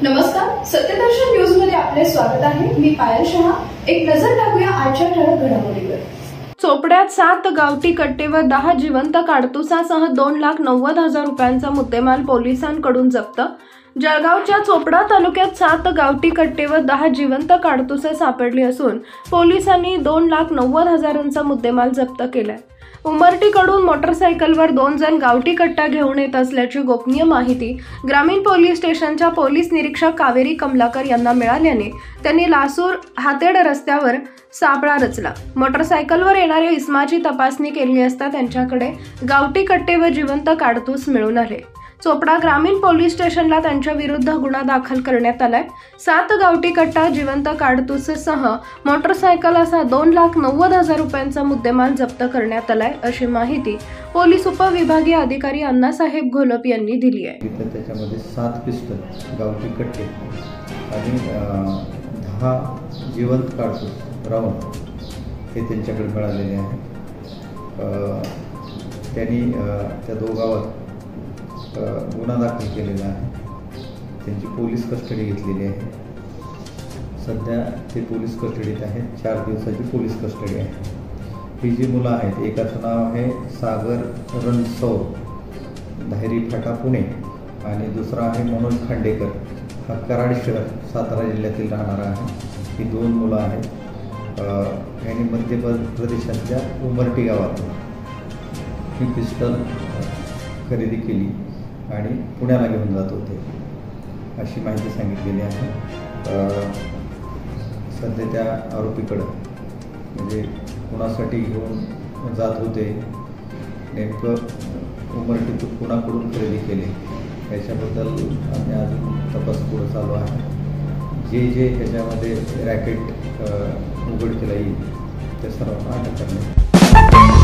नमस्कार, सत्यदर्शन न्यूज मध्ये आपले स्वागत आहे। मी पायल शहा। एक नजर टाकूया आजच्या ठळक घडामोडीवर। चोपड्यात 7 गावठी कट्टे व 10 जिवंत काडतुसासह 2,90,000 रुपयांचा मुद्देमाल पोलिसांकडून जप्त। जळगावच्या चोपडा तालुक्यात 7 गावठी कट्टे व 10 जिवंत काडतुसे सापडली असून पोलिसांनी 2,90,000चा मुद्देमाल जप्त केलाय। उमरटीकडून मोटरसायकलवर 2 जण गावठी कट्टा घेऊन येत असल्याची गोपनीय माहिती ग्रामीण पोलीस स्टेशनच्या पोलीस निरीक्षक कावेरी कमलाकर यांना मिळाल्याने त्यांनी लासूर हातेड रस्त्यावर सापळा रचला। मोटरसायकलवर येणाऱ्या इसमाची तपासणी केली असता त्यांच्याकडे गावठी कट्टे व जिवंत काडतूस मिळून आले। चोपडा ग्रामीण पोलीस स्टेशनला त्यांच्या विरुद्ध गुन्हा दाखल करण्यात आलाय। 7 गावठी कट्टा जिवंत काडतुससह मोटरसायकल असा 2,90,000 रुपयांचा मुद्देमाल जप्त करण्यात आलाय अशी माहिती पोलीस उपविभागीय अधिकारी अण्णासाहेब घोलप यांनी दिली आहे। त्याच्यामध्ये 7 पिस्टल गावठी कट्टे आणि 10 जिवंत काडतूस राऊंड हे त्यांच्याकडे मिळालेले आहे। त्यांनी त्या दोघांवर गुन्हा दाखल केलेला आहे। त्यांची पोलीस कस्टडी घेतलेली आहे। सध्या ते पोलीस कस्टडीत आहेत। 4 दिवसाची पोलीस कस्टडी आहे। ही जी मुलं आहेत, एकाचं नाव आहे सागर रणसौर, धायरी फाटा पुणे, आणि दुसरा आहे मनोज खांडेकर, हा कराड शहर सातारा जिल्ह्यातील राहणारा आहे। ही 2 मुलं आहेत। यांनी मध्य प्रदेशातल्या उमरटी गावातून ही पिस्टल खरेदी केली आणि पुण्याला घेऊन जात होते अशी माहिती सांगितलेली आहे। सध्या त्या आरोपीकडं म्हणजे कुणासाठी घेऊन जात होते, नेमकं उमरटीतून कुणाकडून खरेदी केले याच्याबद्दल आम्ही अजून तपास पुढे चालू आहे। जे ह्याच्यामध्ये रॅकेट उघडकीला येईल त्या सर्वांना अटक करणे।